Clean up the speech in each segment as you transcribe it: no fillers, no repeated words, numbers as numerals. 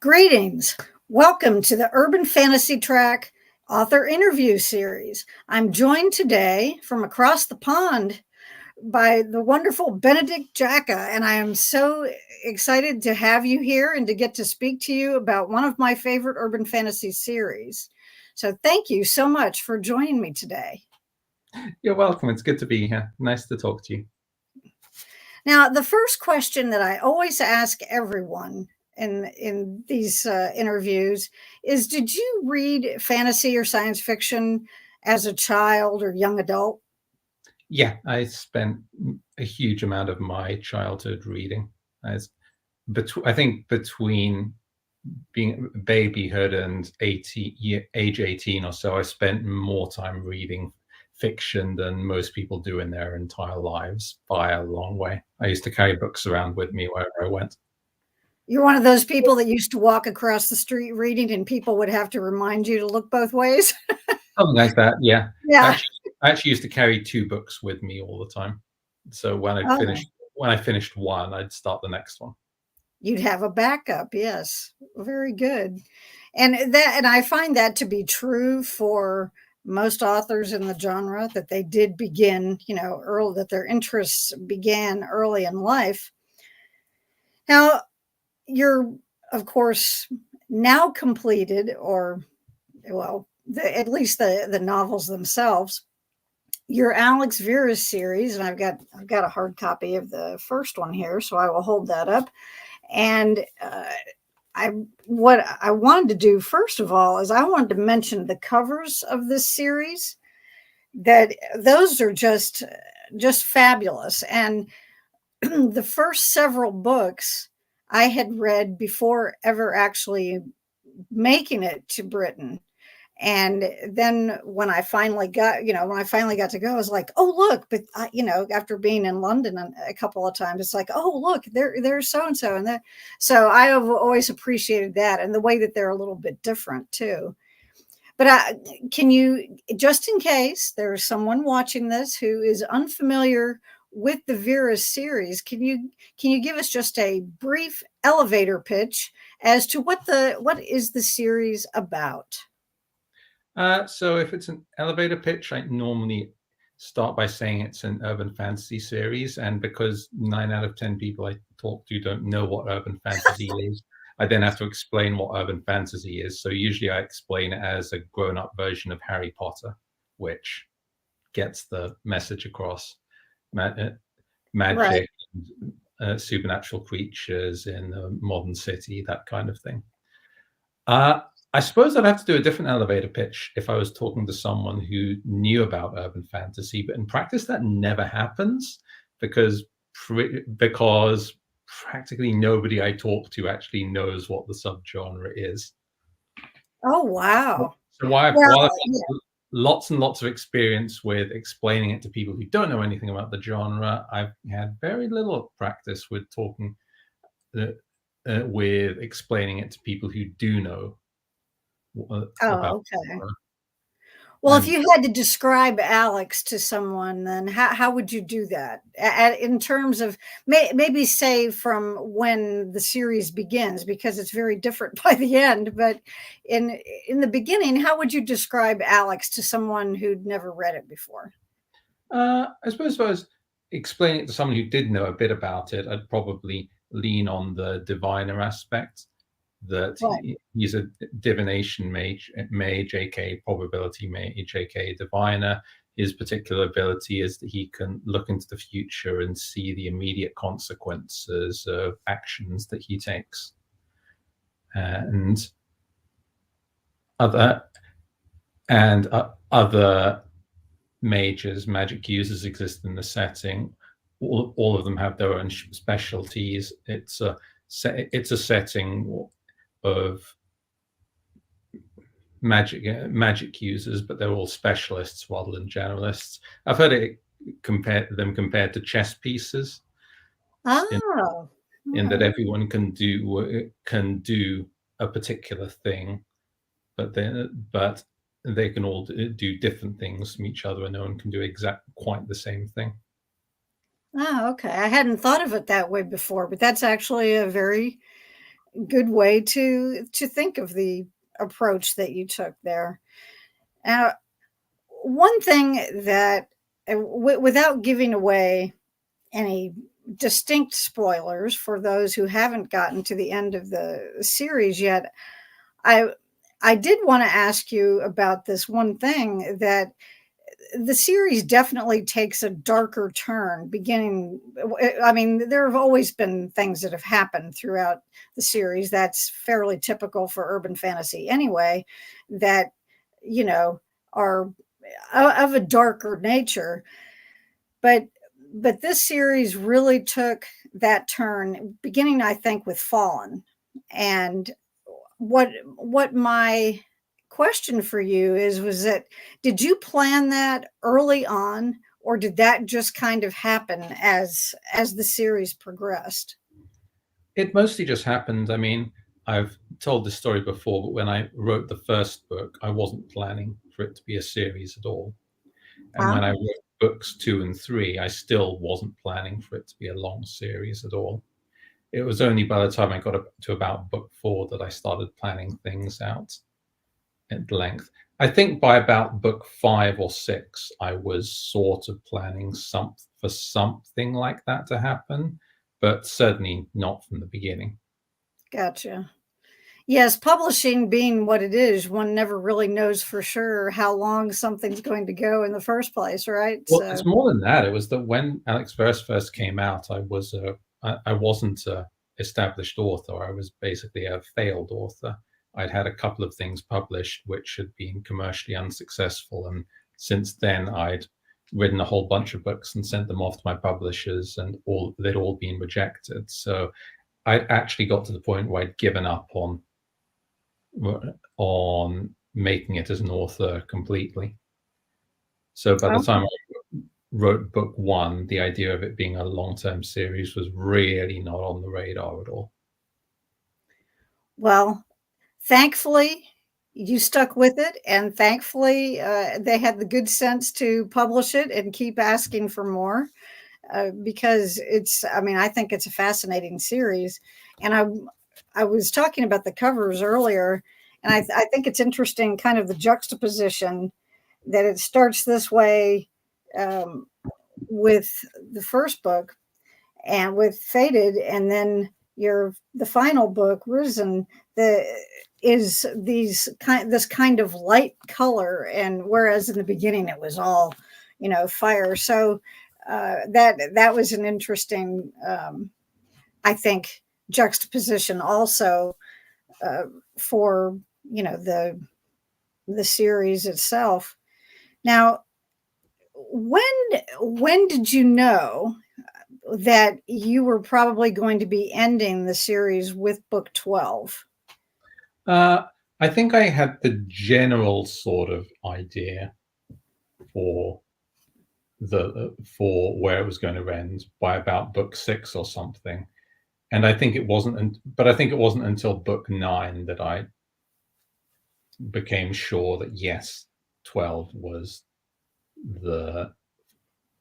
Greetings. Welcome to the Urban Fantasy Track author interview series. I'm joined today from across the pond by the wonderful Benedict Jacka, and I am so excited to have you here and to get to speak to you about one of my favorite urban fantasy series. So thank you so much for joining me today. You're welcome. It's good to be here. Nice to talk to you. Now, the first question that I always ask everyone in these interviews is, did you read fantasy or science fiction as a child or young adult? Yeah, I spent a huge amount of my childhood reading. I think between being babyhood and age 18 or so, I spent more time reading fiction than most people do in their entire lives by a long way. I used to carry books around with me wherever I went. You're one of those people that used to walk across the street reading and people would have to remind you to look both ways? Something like that, yeah. Yeah. I actually used to carry two books with me all the time. So when I finished one, I'd start the next one. You'd have a backup, yes. Very good. And I find that to be true for most authors in the genre, that they did begin, early, that their interests began early in life. Now, you're, of course, now completed, or, well, at least the novels themselves, your Alex Verus series, and I've got a hard copy of the first one here, so I will hold that up. And what I wanted to do first of all is I wanted to mention the covers of this series. That those are just fabulous. And the first several books I had read before ever actually making it to Britain. And then when I finally got to go, I was like, oh, look, but after being in London a couple of times, it's like, oh, look, there's so-and-so. And that. So I have always appreciated that, and the way that they're a little bit different too. But can you, just in case there's someone watching this who is unfamiliar with the Verus series, can you give us just a brief elevator pitch as to what is the series about? So if it's an elevator pitch, I normally start by saying it's an urban fantasy series. And because 9 out of 10 people I talk to don't know what urban fantasy is, I then have to explain what urban fantasy is. So usually I explain it as a grown-up version of Harry Potter, which gets the message across. Magic, Right. supernatural creatures in a modern city, that kind of thing. I suppose I'd have to do a different elevator pitch if I was talking to someone who knew about urban fantasy, but in practice that never happens because practically nobody I talk to actually knows what the subgenre is. Oh, wow. So while I've got lots and lots of experience with explaining it to people who don't know anything about the genre, I've had very little practice with talking with explaining it to people who do know about okay. Well, if you had to describe Alex to someone, then how would you do that? In terms of maybe say from when the series begins, because it's very different by the end. But in the beginning, how would you describe Alex to someone who'd never read it before? I suppose if I was explaining it to someone who did know a bit about it, I'd probably lean on the diviner aspect. That Right. he's a divination mage, aka probability mage, aka diviner. His particular ability is that he can look into the future and see the immediate consequences of actions that he takes. And other magic users exist in the setting. All of them have their own specialties. It's a setting of magic users, but they're all specialists rather than generalists. I've heard it compared to chess pieces. In that everyone can do a particular thing, but they can all do different things from each other, and no one can do quite the same thing. Oh, okay. I hadn't thought of it that way before, but that's actually a very good way to think of the approach that you took there. Now, one thing that, without giving away any distinct spoilers for those who haven't gotten to the end of the series yet, I I did want to ask you about this one thing, that the series definitely takes a darker turn beginning. I mean, there have always been things that have happened throughout the series. That's fairly typical for urban fantasy anyway, that, you know, are of a darker nature. But this series really took that turn beginning, I think, with Fallen. And what my question for you is, was that, did you plan that early on, or did that just kind of happen as the series progressed? It mostly just happened. I mean, I've told this story before, but when I wrote the first book, I wasn't planning for it to be a series at all. And Huh? when I wrote books 2 and 3, I still wasn't planning for it to be a long series at all. It was only by the time I got up to about book 4 that I started planning things out at length. I think by about book 5 or 6, I was sort of planning for something like that to happen, but certainly not from the beginning. Gotcha. Yes, publishing being what it is, one never really knows for sure how long something's going to go in the first place, right? Well, So, it's more than that. It was that when Alex Verus first came out, I wasn't a established author. I was basically a failed author. I'd had a couple of things published which had been commercially unsuccessful, and since then I'd written a whole bunch of books and sent them off to my publishers, and they'd all been rejected. So I actually got to the point where I'd given up on making it as an author completely. So by the time okay. I wrote book 1, the idea of it being a long-term series was really not on the radar at all. Well, thankfully, you stuck with it, and thankfully, they had the good sense to publish it and keep asking for more, because I mean, I think it's a fascinating series. And I was talking about the covers earlier, and I think it's interesting, kind of the juxtaposition that it starts this way, um, with the first book and with Faded, and then the final book, Risen, the is this kind of light color, and whereas in the beginning it was all, fire. So that was an interesting, I think, juxtaposition also, for the series itself. Now, when did you know that you were probably going to be ending the series with book 12? Uh, I think I had the general sort of idea for for where it was going to end by about book 6 or something. And I think it wasn't, but I think it wasn't until book 9 that I became sure that yes, 12 was the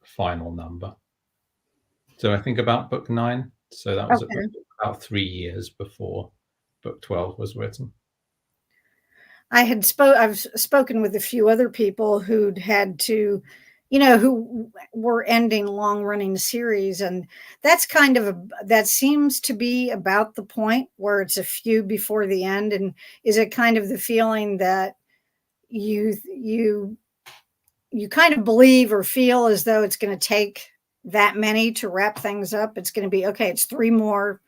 final number. So I think about book 9. So that was Okay. about 3 years before book 12 was written. I've spoken with a few other people who'd had to, who were ending long running series. And that's that seems to be about the point where it's a few before the end. And is it kind of the feeling that you, you, you kind of believe or feel as though it's going to take that many to wrap things up? It's going to be, okay, it's 3 more.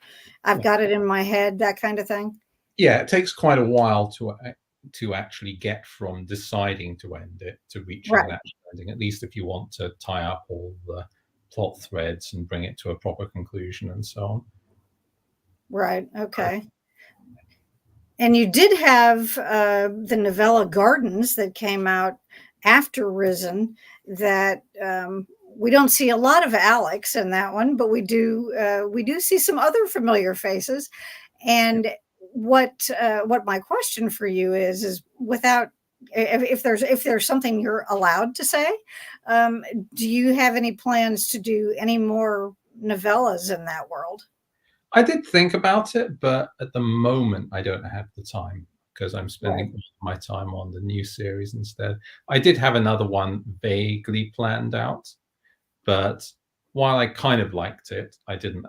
I've Yeah. got it in my head, that kind of thing. Yeah, it takes quite a while to actually get from deciding to end it to reaching an Right. actual ending, at least if you want to tie up all the plot threads and bring it to a proper conclusion and so on. Right. Okay. And you did have, the novella Gardens that came out after Risen, that, we don't see a lot of Alex in that one, but we do see some other familiar faces. And what my question for you is, without, if there's something you're allowed to say, um, do you have any plans to do any more novellas in that world? I did think about it, but at the moment I don't have the time because I'm Right. spending my time on the new series instead. I did have another one vaguely planned out, but while I kind of liked it, I didn't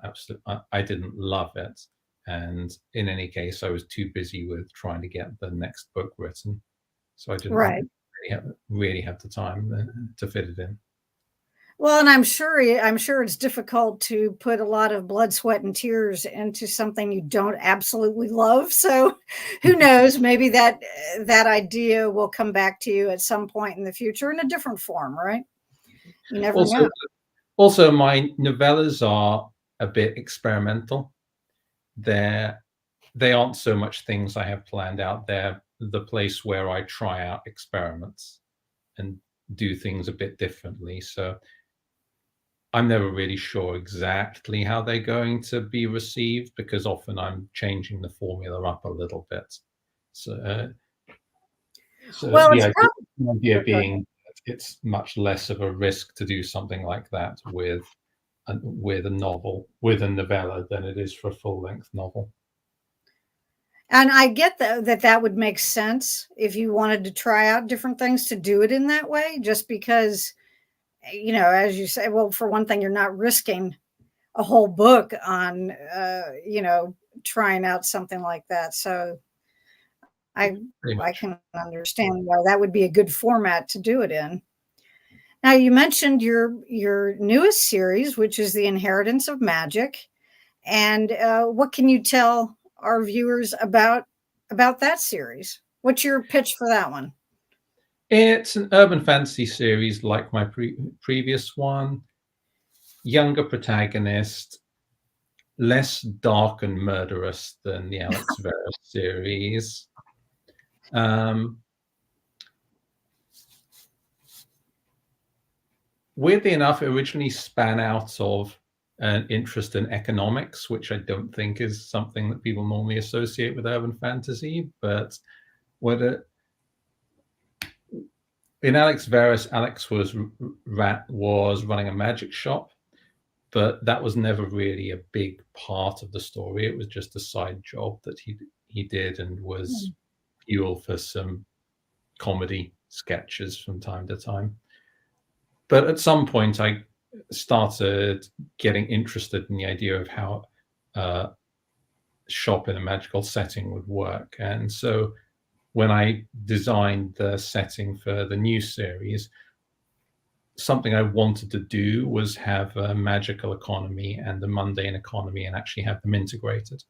love it. And in any case, I was too busy with trying to get the next book written, so I didn't Right. really have the time to fit it in. Well, and I'm sure it's difficult to put a lot of blood, sweat, and tears into something you don't absolutely love. So, who knows? Maybe that idea will come back to you at some point in the future in a different form, right? You never Also, know. also, my novellas are a bit experimental. They're they aren't so much things I have planned out. They're the place where I try out experiments and do things a bit differently. So I'm never really sure exactly how they're going to be received because often I'm changing the formula up a little bit. So, so Well, the it's idea, probably the idea being that it's much less of a risk to do something like that with a novel, with a novella, than it is for a full length novel. and I get that would make sense if you wanted to try out different things to do it in that way, just because, as you say, well, for one thing, you're not risking a whole book on, trying out something like that. So I Pretty I much. can understand why that would be a good format to do it in. Now you mentioned your newest series, which is The Inheritance of Magic, and what can you tell our viewers about that series? What's your pitch for that one? It's an urban fantasy series like my previous one. Younger protagonist, less dark and murderous than the Alex Verus series. Um, Weirdly enough, it originally span out of an interest in economics, which I don't think is something that people normally associate with urban fantasy. But whether in Alex Verus, Alex was running a magic shop, but that was never really a big part of the story. It was just a side job that he did and was Hmm. fuel for some comedy sketches from time to time. But at some point, I started getting interested in the idea of how a shop in a magical setting would work. And so when I designed the setting for the new series, something I wanted to do was have a magical economy and the mundane economy and actually have them integrated.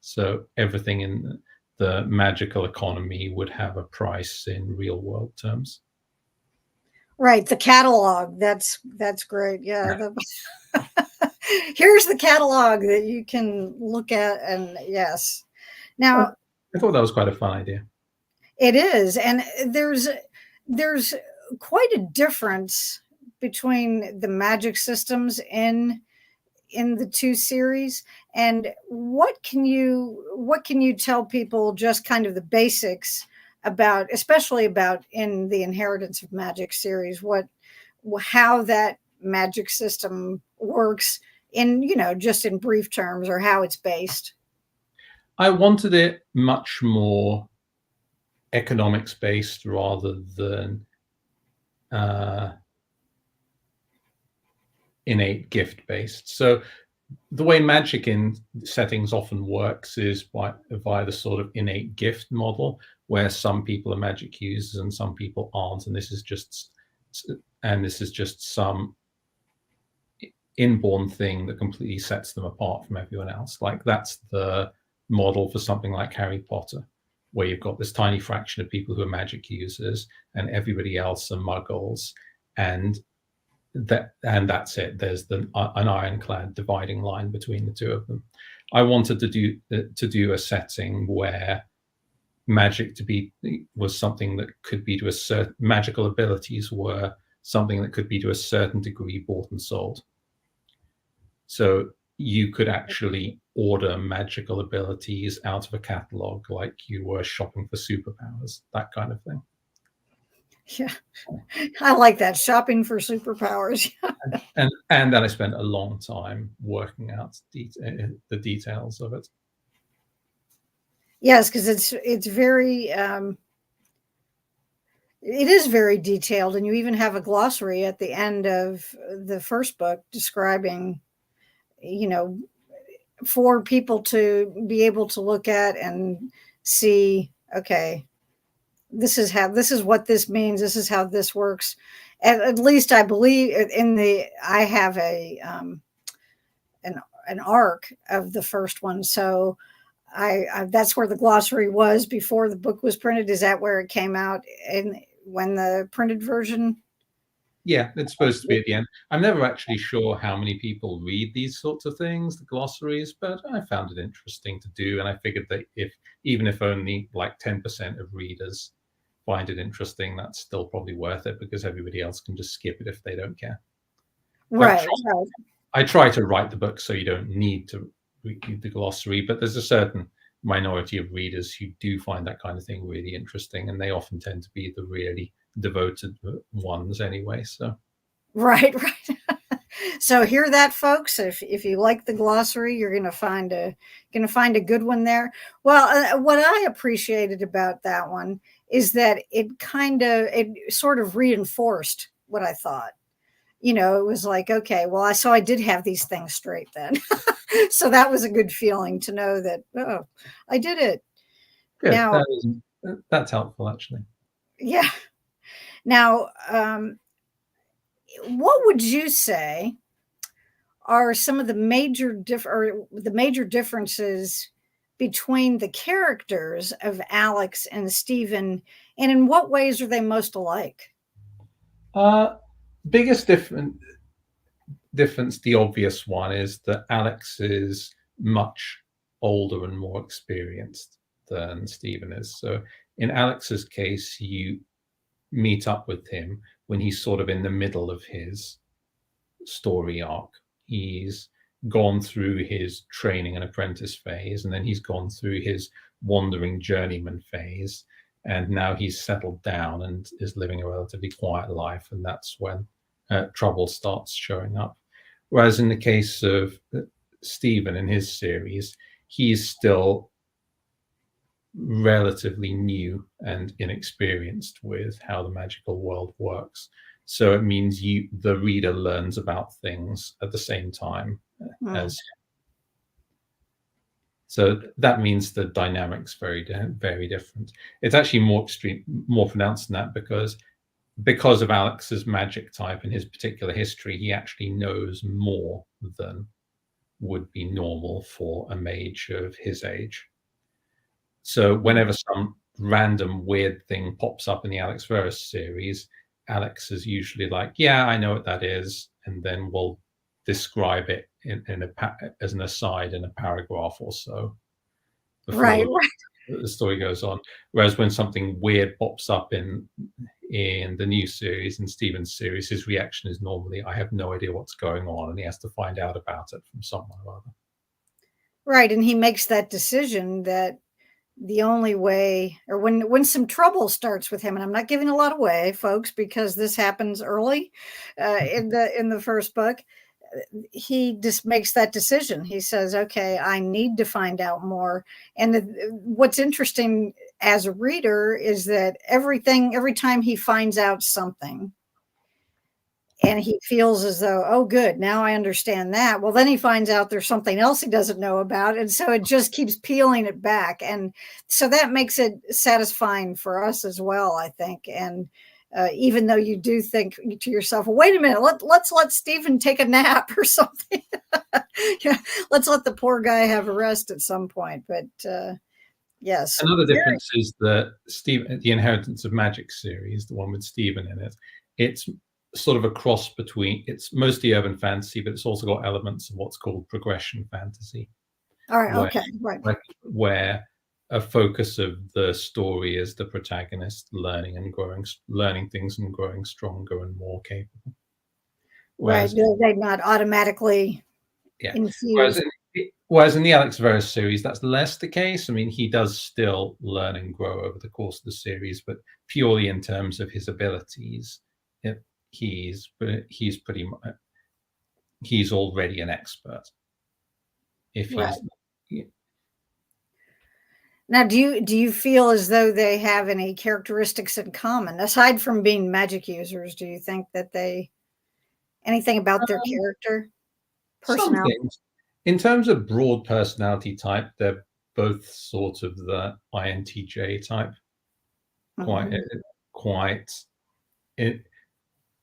So everything in the magical economy would have a price in real world terms. Right, the catalog. That's great. Yeah, Yeah. here's the catalog that you can look at, and yes. Now I thought that was quite a fun idea. it is, and there's quite a difference between the magic systems in the two series. And what can you tell people, just kind of the basics about, especially about in the Inheritance of Magic series, how that magic system works in, just in brief terms, or how it's based? I wanted it much more economics based rather than uh, innate gift based. So the way magic in settings often works is via the sort of innate gift model, where some people are magic users and some people aren't, and this is just some inborn thing that completely sets them apart from everyone else. Like that's the model for something like Harry Potter, where you've got this tiny fraction of people who are magic users and everybody else are muggles, and that's it. There's an ironclad dividing line between the two of them. I wanted to do a setting where magic was something that could be to a certain magical abilities were something that could be to a certain degree bought and sold. So you could actually order magical abilities out of a catalog like you were shopping for superpowers, that kind of thing. Yeah, I like that, shopping for superpowers. And then I spent a long time working out the details of it. Yes, because it's very it is very detailed, and you even have a glossary at the end of the first book describing, you know, for people to be able to look at and see, okay, this is what this means, this is how this works. At least I believe in the I have a an an arc of the first one, so I that's where the glossary was before the book was printed. Is that where it came out in when the printed version? Yeah, it's supposed to be at the end. I'm never actually sure how many people read these sorts of things, the glossaries, but I found it interesting to do, and I figured that even if only like 10% of readers find it interesting, that's still probably worth it because everybody else can just skip it if they don't care. Right, right. I try to write the book so you don't need to read the glossary, but there's a certain minority of readers who do find that kind of thing really interesting, and they often tend to be the really devoted ones anyway. So Right, right. So hear that, folks. If you like the glossary, you're going to find a good one there. Well, what I appreciated about that one is that it sort of reinforced what I thought. You know, it was like, okay, well, I did have these things straight then. So that was a good feeling to know that, oh, I did it. good. Now, That's helpful actually. yeah. Now, what would you say are some of the major differences between the characters of Alex and Stephen, and in what ways are they most alike? Biggest difference, the obvious one, is that Alex is much older and more experienced than Stephen is. So in Alex's case, you meet up with him when he's sort of in the middle of his story arc. He's gone through his training and apprentice phase, and then he's gone through his wandering journeyman phase, and now he's settled down and is living a relatively quiet life, and that's when trouble starts showing up. Whereas in the case of Stephen in his series, he's still relatively new and inexperienced with how the magical world works. So it means the reader, learns about things at the same time as. So that means the dynamics very different. It's actually more pronounced than that because of Alex's magic type and his particular history, he actually knows more than would be normal for a mage of his age. So whenever some random weird thing pops up in the Alex Verus series, Alex is usually like, yeah, I know what that is, and then we'll describe it as an aside in a paragraph or so before Right, the story goes on. Whereas when something weird pops up in the new series, in Stephen's series, his reaction is normally, I have no idea what's going on, and he has to find out about it from someone or other. right. And he makes that decision that the only way, or when some trouble starts with him, and I'm not giving a lot away, folks, because this happens early in the first book, he just makes that decision. He says, okay, I need to find out more. And what's interesting as a reader is that every time he finds out something and he feels as though, oh, good, now I understand that. Well, then he finds out there's something else he doesn't know about. And so it just keeps peeling it back. And so that makes it satisfying for us as well, I think. And even though you do think to yourself, well, wait a minute, let's let Stephen take a nap or something. Yeah, let's let the poor guy have a rest at some point. But yes. Another difference is that the Inheritance of Magic series, the one with Stephen in it, it's sort of a cross between, it's mostly urban fantasy, but it's also got elements of what's called progression fantasy. All right. Okay. Right. Where a focus of the story is the protagonist learning things and growing stronger and more capable. Right. They're not automatically infused. Whereas Whereas in the Alex Verus series, that's less the case. I mean, he does still learn and grow over the course of the series, but purely in terms of his abilities, he's pretty much he's already an expert. If Right. he's Now, do you feel as though they have any characteristics in common aside from being magic users? Do you think that they anything about their character, some personality? things in terms of broad personality type, they're both sort of the INTJ type, quite Mhm. quite it,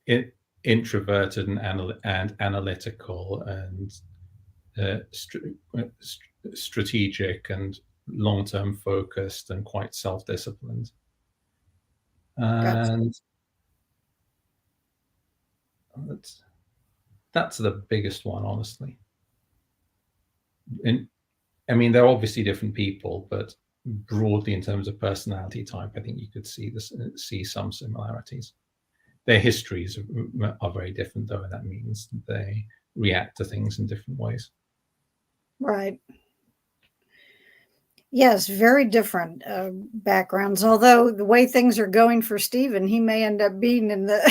it introverted and analytical and uh, strategic and long-term focused and quite self-disciplined. Gotcha. And that's the biggest one, honestly. And I mean, they're obviously different people, but broadly in terms of personality type, I think you could see some similarities. Their histories are very different, though, and that means they react to things in different ways. Right. Yes, very different backgrounds. Although the way things are going for Stephen, he may end up being in the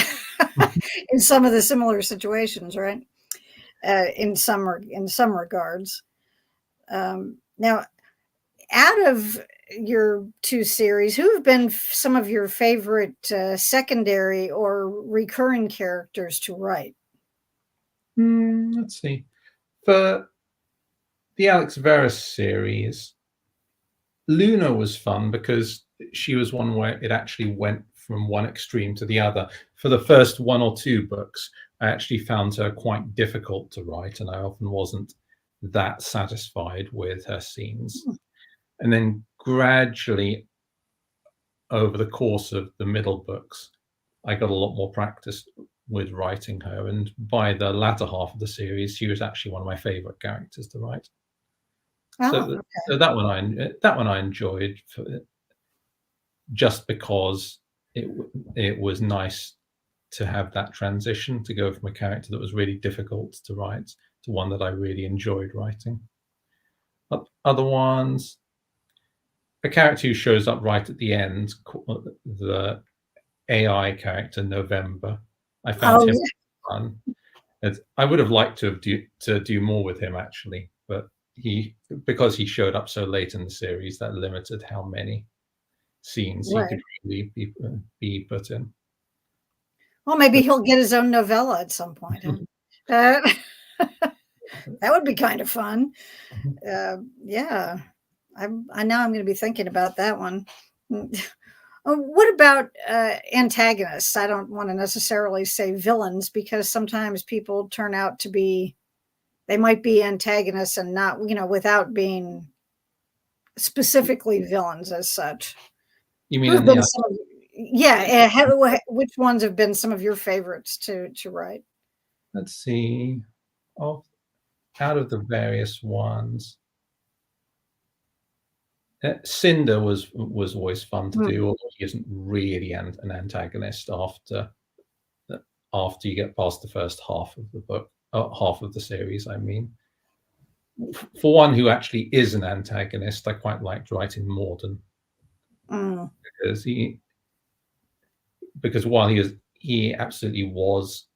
in some of the similar situations, right? In some regards. Now, out of your two series, who have been some of your favorite secondary or recurring characters to write? Let's see. For the Alex Verus series, Luna was fun because she was one where it actually went from one extreme to the other. For the first one or two books, I actually found her quite difficult to write, and I often wasn't that satisfied with her scenes. And then gradually, over the course of the middle books, I got a lot more practice with writing her. And by the latter half of the series, she was actually one of my favorite characters to write. Oh, So that one I enjoyed just because it was nice to have that transition to go from a character that was really difficult to write to one that I really enjoyed writing. Other ones, a character who shows up right at the end, the AI character November. I found oh him yeah, fun. I would have liked to do more with him actually, but because he showed up so late in the series, that limited how many scenes he could right. really be put in. Well, maybe But he'll get his own novella at some point, huh? That would be kind of fun. Yeah, I know I'm going to be thinking about that one. What about antagonists? I don't want to necessarily say villains because sometimes people turn out to be, they might be antagonists and not, without being specifically villains as such. you mean Who have in the been some of, yeah, which ones have been some of your favorites to write? let's see, of out of the various ones, Cinder was always fun to Hmm. do, although he isn't really an antagonist after you get past the first half of the book, half of the series. I mean, for one who actually is an antagonist, I quite liked writing Morden Mm, because while he absolutely was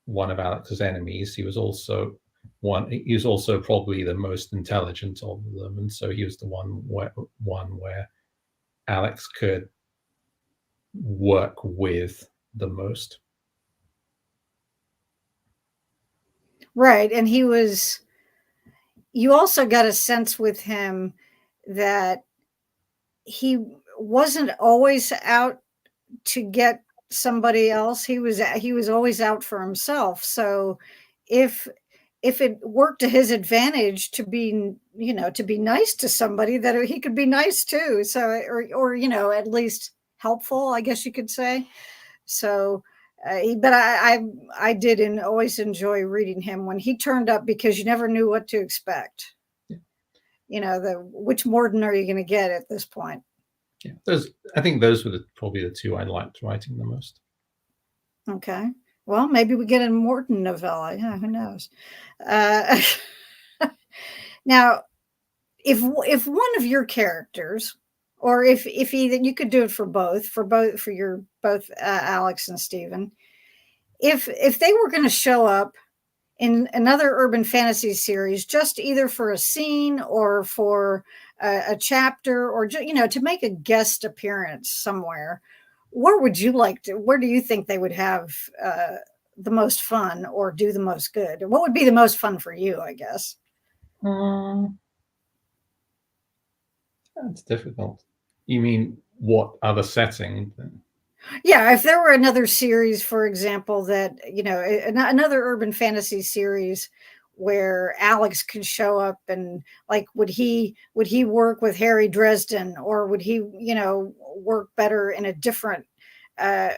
one of Alex's enemies, he was also probably the most intelligent of them, and so he was the one where Alex could work with the most. right, and you also got a sense with him that he wasn't always out to get somebody else. He was always out for himself. So if if it worked to his advantage to be, to be nice to somebody, that he could be nice too. So or at least helpful, I guess you could say. So but I did and always enjoy reading him when he turned up because you never knew what to expect. Yeah, The which Morden are you going to get at this point? yeah. I think those were probably the two I liked writing the most. Okay. Well, maybe we get a Morton novella. Yeah, who knows? Uh, now, if one of your characters, or if either you could do it for your both Alex and Stephen, if they were going to show up in another urban fantasy series, just either for a scene or for a chapter, or to make a guest appearance somewhere, where do you think they would have the most fun or do the most good? What would be the most fun for you, I guess? That's difficult. You mean what other setting? Yeah, if there were another series, for example, that another urban fantasy series where Alex could show up, and like, would he work with Harry Dresden, or would he work better in a different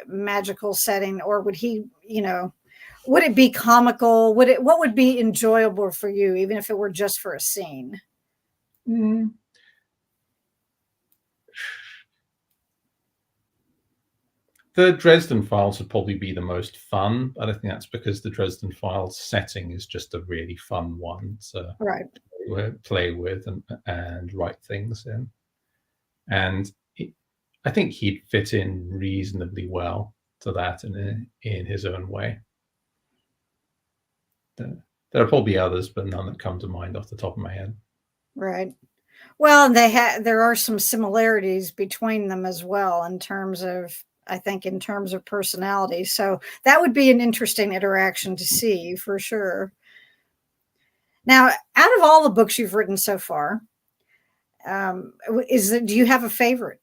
magical setting, or would it be comical? What would be enjoyable for you, even if it were just for a scene? Mm. The Dresden Files would probably be the most fun, but I think that's because the Dresden Files setting is just a really fun one to Right. play with and write things in. And I think he'd fit in reasonably well to that in his own way. There are probably others, but none that come to mind off the top of my head. Right. Well, there are some similarities between them as well, I think, in terms of personality. So that would be an interesting interaction to see, for sure. Now, out of all the books you've written so far, do you have a favorite?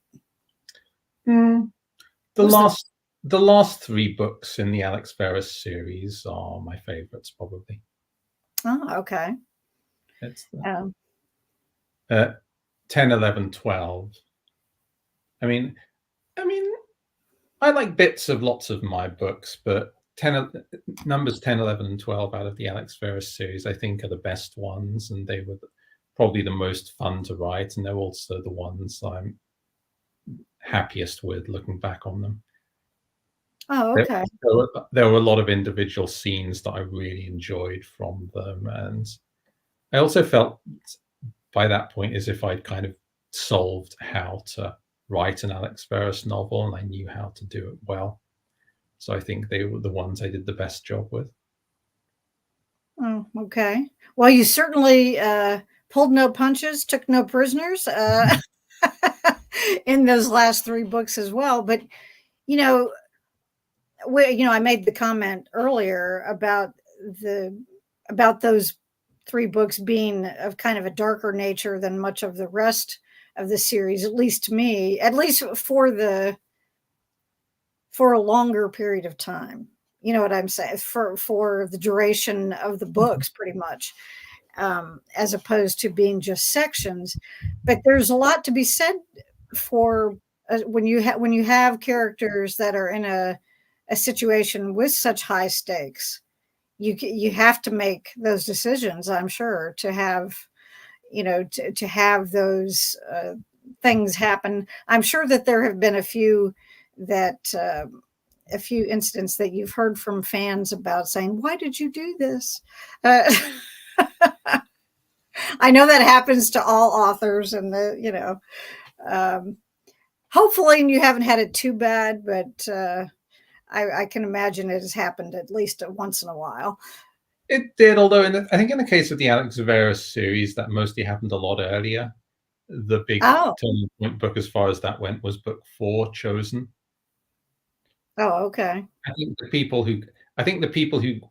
The What's last three books in the Alex Verus series are my favorites, probably. Oh, okay. It's 10, 11, 12. I mean, I like bits of lots of my books, but numbers 10, 11, and 12 out of the Alex Verus series, I think, are the best ones, and they were probably the most fun to write, and they're also the ones I'm happiest with looking back on them. Oh, okay. There were a lot of individual scenes that I really enjoyed from them, and I also felt by that point as if I'd kind of solved how to write an Alex Verus novel, and I knew how to do it well. So I think they were the ones I did the best job with. Oh, okay. Well, you certainly pulled no punches, took no prisoners in those last three books as well. But you know, I made the comment earlier about those three books being of kind of a darker nature than much of the rest of the series, at least to me, at least for a longer period of time. You know what I'm saying? For the duration of the books, pretty much, as opposed to being just sections. But there's a lot to be said for when you have characters that are in a situation with such high stakes. You have to make those decisions, I'm sure, to have to have those things happen. I'm sure that there have been a few incidents that you've heard from fans about, saying, "Why did you do this?" I know that happens to all authors, and hopefully you haven't had it too bad, but I can imagine it has happened at least once in a while. It did, although I think in the case of the Alex Verus series, that mostly happened a lot earlier. The big Oh, turning point book, as far as that went, was book 4, Chosen. oh, okay. I think the people who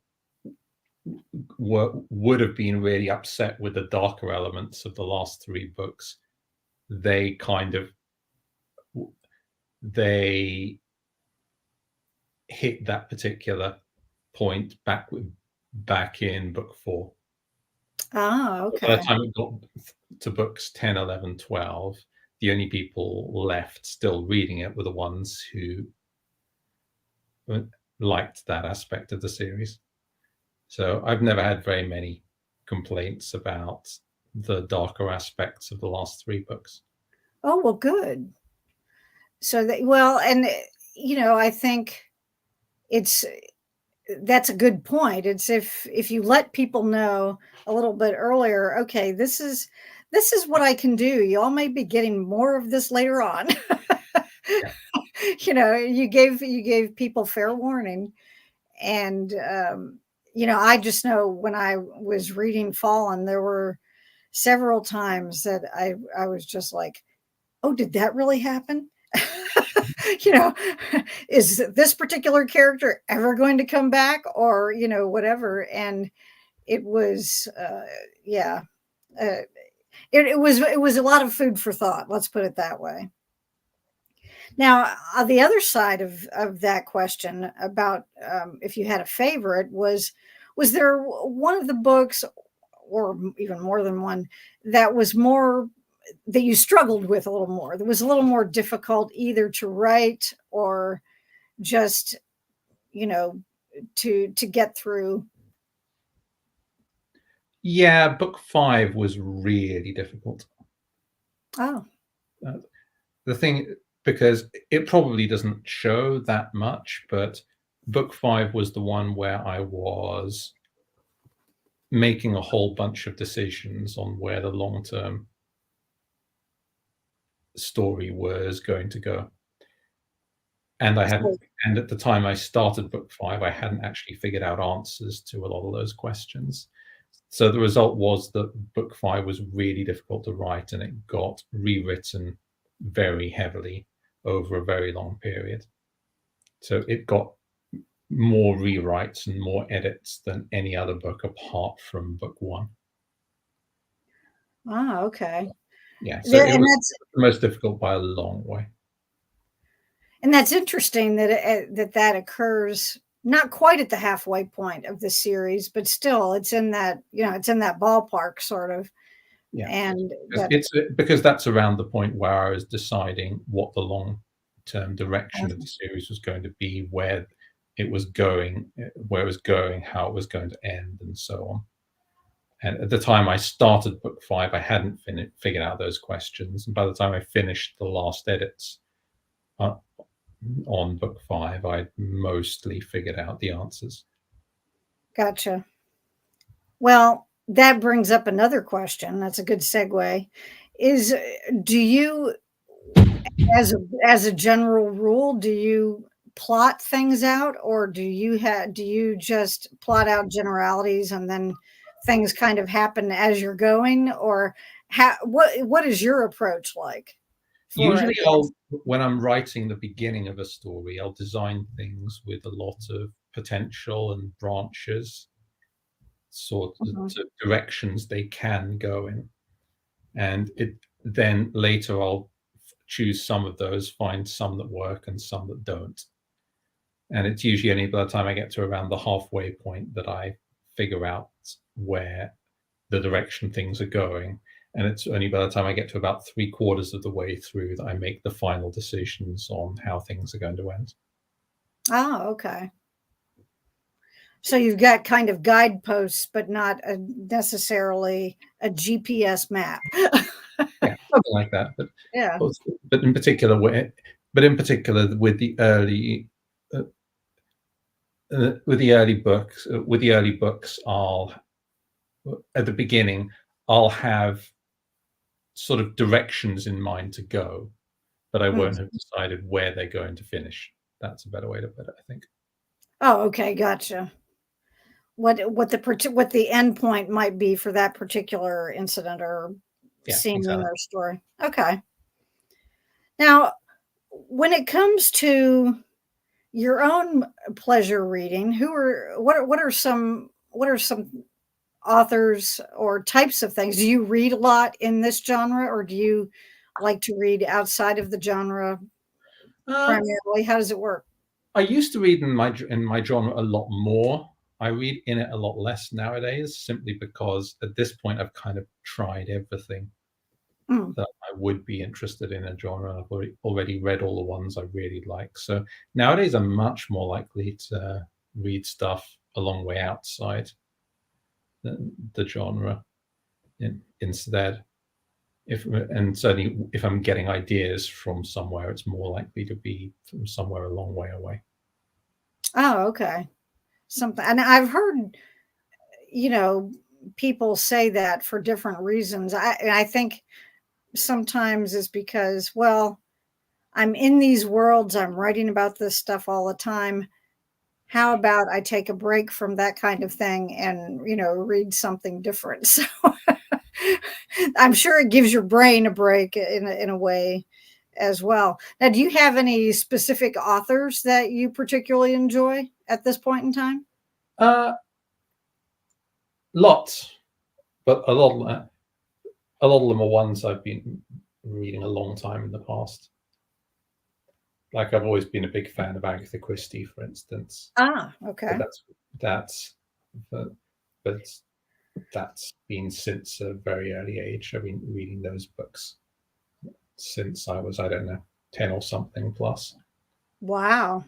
would have been really upset with the darker elements of the last three books, they hit that particular point back in book 4. Oh, By okay. the time it got to books 10, 11, 12, the only people left still reading it were the ones who liked that aspect of the series. So I've never had very many complaints about the darker aspects of the last three books. Oh, well, good. So and I think it's that's a good point. It's if you let people know a little bit earlier, okay, this is this is what I can do. Y'all may be getting more of this later on. Yeah. You gave people fair warning. And I just know when I was reading Fallen, there were several times that I was just like, oh, did that really happen? you know, is this particular character ever going to come back, or whatever? And it was, yeah, uh, it was a lot of food for thought. Let's put it that way. Now, the other side of that question about if you had a favorite was there one of the books, or even more than one, that was more that you struggled with a little more, that was a little more difficult either to write or just you know to get through? Yeah, book 5 was really difficult. Oh, Uh, the thing, because it probably doesn't show that much, but book 5 was the one where I was making a whole bunch of decisions on where the long-term story was going to go. And I hadn't, so and at the time I started book 5, I hadn't actually figured out answers to a lot of those questions. So the result was that book 5 was really difficult to write, and it got rewritten very heavily over a very long period. So it got more rewrites and more edits than any other book apart from book 1. okay. Yeah, so There, it and was that's the most difficult by a long way. and that's interesting that that occurs not quite at the halfway point of the series, but still it's in that ballpark sort of. Yeah, And because because that's around the point where I was deciding what the long-term direction of the series was going to be, where it was going, how it was going to end, and so on. And at the time I started book 5, I hadn't figured out those questions. And by the time I finished the last edits uh, on book 5, I'd mostly figured out the answers. gotcha. Well, that brings up another question. That's a good segue. Is Do you, as a general rule, do you plot things out, or do you just plot out generalities and then things kind of happen as you're going, or what is your approach like for Usually, it? when I'm writing the beginning of a story, I'll design things with a lot of potential and branches, sort Mhm. of directions they can go in. And then later I'll choose some of those, find some that work and some that don't. And it's usually only by the time I get to around the halfway point that I figure out where the direction things are going. And it's only by the time I get to about 3/4 of the way through that I make the final decisions on how things are going to end. Oh, okay. So you've got kind of guideposts, but not necessarily a GPS map. Yeah, something like that. Yeah. But but in particular, in particular uh, with the early books, I'll at the beginning, I'll have sort of directions in mind to go, but I Mm. won't have decided where they're going to finish. That's a better way to put it, I think. Oh, okay, gotcha. What the end point might be for that particular incident or Yeah, scene exactly. or story. Okay. Now, when it comes to your own pleasure reading, who are what are some authors or types of things? Do you read a lot in this genre, or do you like to read outside of the genre Uh, primarily? How does it work? I used to read in my genre a lot more. I read in it a lot less nowadays, simply because at this point I've kind of tried everything Mm, that I would be interested in a genre. I've already read all the ones I really like. So nowadays I'm much more likely to read stuff a long way outside the genre instead. If and certainly if I'm getting ideas from somewhere, it's more likely to be from somewhere a long way away. oh, okay. Something, and I've heard, you know, people say that for different reasons. I think sometimes it's because, well, I'm in these worlds, I'm writing about this stuff all the time. How about I take a break from that kind of thing and, read something different? So I'm sure it gives your brain a break in a way as well. Now, do you have any specific authors that you particularly enjoy at this point in time? Lots, but a lot of them are ones I've been reading a long time in the past. Like I've always been a big fan of Agatha Christie, for instance. Okay. But that's been since a very early age. I've been reading those books since I was, I don't know, 10 or something plus. Wow.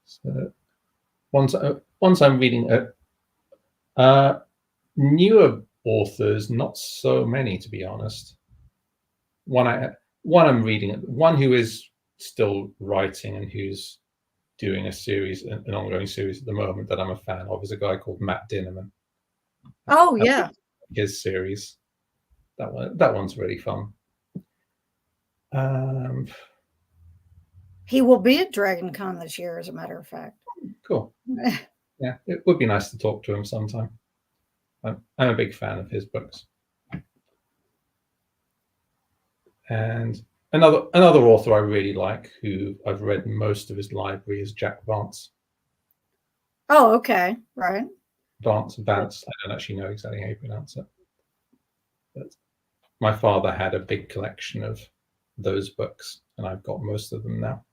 So once I'm reading newer authors, not so many, to be honest. One I'm reading, one who is still writing and who's doing an ongoing series at the moment that I'm a fan of, is a guy called Matt Dinnerman. Oh yeah, his series. That one's really fun. He will be at Dragon Con this year, as a matter of fact. Cool. Yeah, it would be nice to talk to him sometime. I'm a big fan of his books. And another author I really like, who I've read most of his library, is Jack Vance. Oh, okay, right. Vance. I don't actually know exactly how you pronounce it. But my father had a big collection of those books, and I've got most of them now.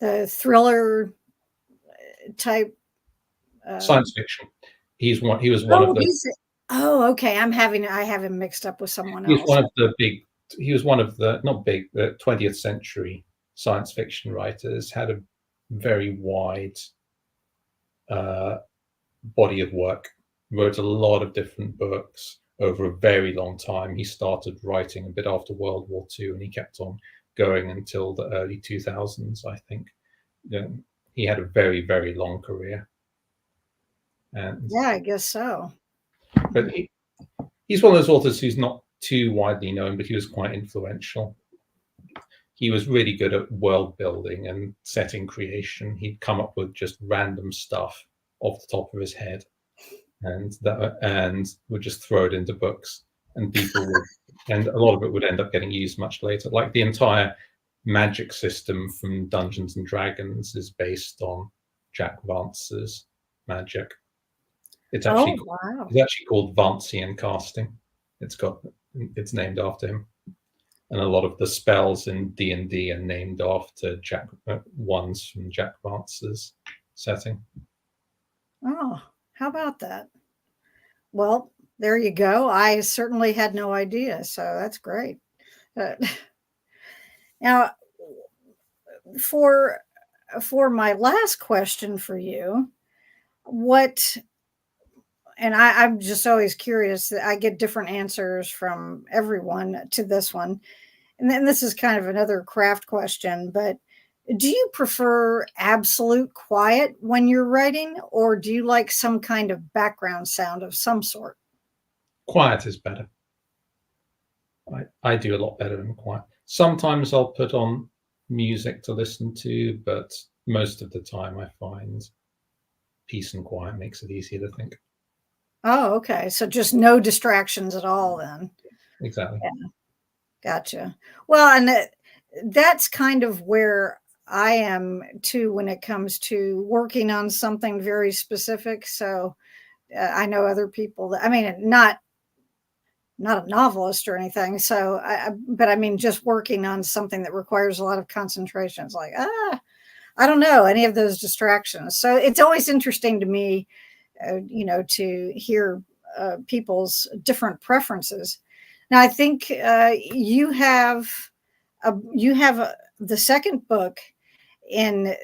The thriller type science fiction. He was one of the. Oh, okay. I have him mixed up with someone else. He was one of the not big, the 20th century science fiction writers. Had a very wide body of work. Wrote a lot of different books over a very long time. He started writing a bit after World War II, and he kept on going until the early 2000s, I think. He had a very, very long career. And yeah, I guess so. But he's one of those authors who's not too widely known, but he was quite influential. He was really good at world building and setting creation. He'd come up with just random stuff off the top of his head, and would just throw it into books, and and a lot of it would end up getting used much later. Like the entire magic system from Dungeons and Dragons is based on Jack Vance's magic. It's actually called Vancian casting. It's named after him, and a lot of the spells in D&D are named after ones from Jack Vance's setting. Oh, how about that? Well, there you go. I certainly had no idea, so that's great. Now, for my last question for you, I'm just always curious. I get different answers from everyone to this one. And then this is kind of another craft question, but do you prefer absolute quiet when you're writing, or do you like some kind of background sound of some sort? Quiet is better. I do a lot better in quiet. Sometimes I'll put on music to listen to, but most of the time I find peace and quiet makes it easier to think. Oh, okay. So just no distractions at all then. Exactly. Yeah. Gotcha. Well, and that's kind of where I am too when it comes to working on something very specific. So I know other people that, I mean, not a novelist or anything. So, but I mean, just working on something that requires a lot of concentration. It's like, I don't know any of those distractions. So it's always interesting to me, to hear people's different preferences. Now, I think you have the second book in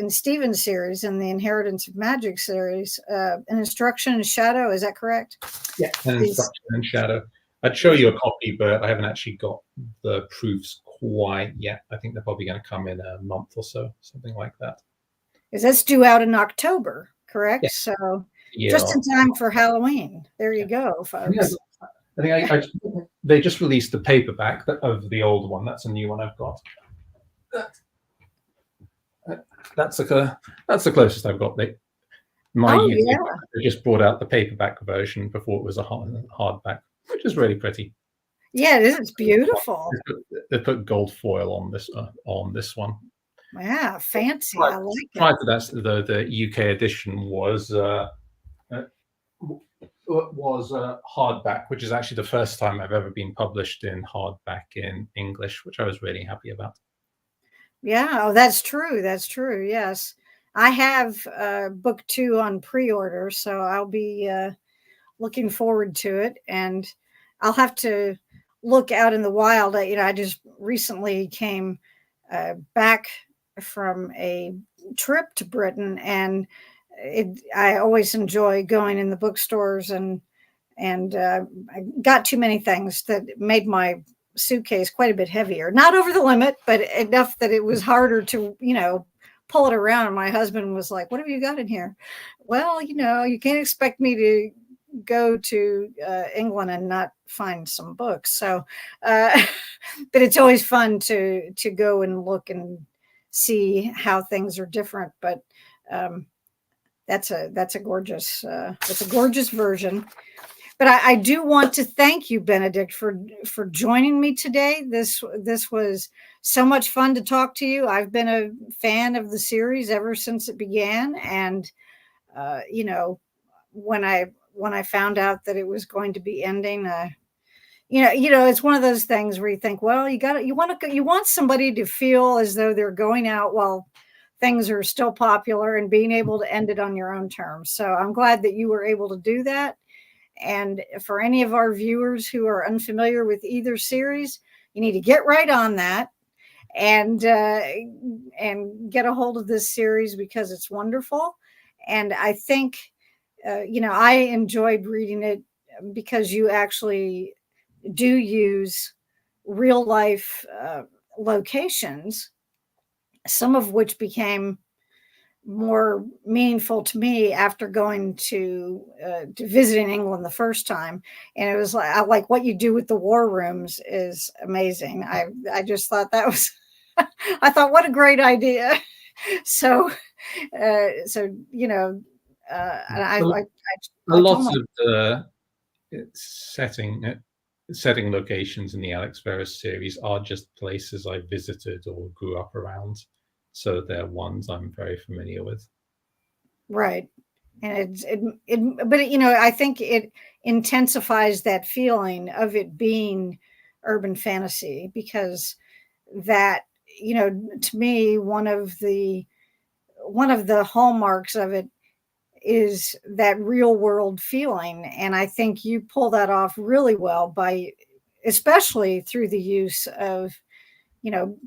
Stephen's series, in the Inheritance of Magic series, An Instruction in Shadow. Is that correct? Yeah, An Instruction in Shadow. I'd show you a copy, but I haven't actually got the proofs quite yet. I think they're probably going to come in a month or so, something like that. Because that's due out in October, correct? Yeah. So year. Just in time for Halloween. There you go, Yes, folks. I think they just released the paperback of the old one. That's a new one I've got. That's the closest I've got. They just brought out the paperback version before it was a hardback, which is really pretty. Yeah, it is. It's beautiful. They put gold foil on this one. Yeah, fancy. I like it. Prior to that, the UK edition was hardback, which is actually the first time I've ever been published in hardback in English, which I was really happy about. Yeah, oh, that's true. That's true. Yes. I have book 2 on pre-order, so I'll be looking forward to it. And I'll have to look out in the wild. I just recently came back from a trip to Britain, and I always enjoy going in the bookstores, and I got too many things that made my suitcase quite a bit heavier. Not over the limit, but enough that it was harder to, pull it around. And my husband was like, "What have you got in here?" Well, you can't expect me to go to England and not find some books. So, but it's always fun to go and look and see how things are different. But that's a gorgeous version. But I do want to thank you, Benedict, for joining me today. This was so much fun to talk to you. I've been a fan of the series ever since it began, and when I found out that it was going to be ending, it's one of those things where you think, well, you want somebody to feel as though they're going out while things are still popular and being able to end it on your own terms. So I'm glad that you were able to do that. And for any of our viewers who are unfamiliar with either series, you need to get right on that and get a hold of this series because it's wonderful. And I think, I enjoyed reading it because you actually do use real life locations, some of which became more meaningful to me after going to visiting England the first time. And it was like what you do with the war rooms is amazing. I just thought that was, I thought, what a great idea. So, a lot of the setting locations in the Alex Verus series are just places I visited or grew up around. So they're ones I'm very familiar with. Right. And but I think it intensifies that feeling of it being urban fantasy, because that, to me, one of the hallmarks of it is that real world feeling. And I think you pull that off really well especially through the use of,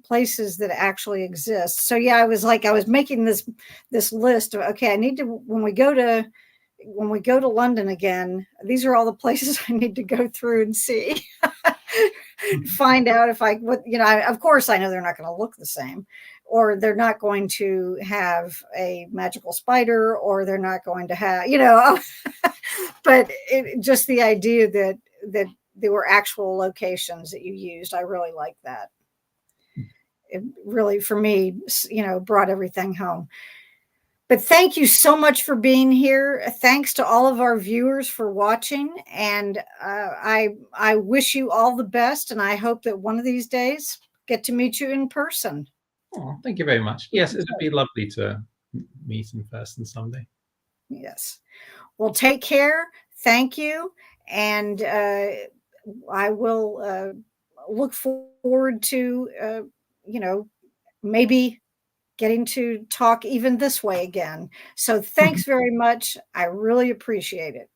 places that actually exist. So yeah, I was making this list of, okay, I need to, when we go to London again, these are all the places I need to go through and see. Find out if of course I know they're not going to look the same, or they're not going to have a magical spider, or they're not going to have, but just the idea that there were actual locations that you used. I really like that. It really, for me, brought everything home. But thank you so much for being here. Thanks to all of our viewers for watching. And I wish you all the best. And I hope that one of these days get to meet you in person. Oh, thank you very much. Yes, it would be lovely to meet in person someday. Yes. Well, take care. Thank you. And I will look forward to, maybe getting to talk even this way again. So thanks very much. I really appreciate it.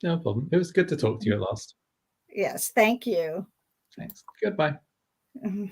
No problem. It was good to talk to you at last. Yes. Thank you. Thanks. Goodbye. Mm-hmm.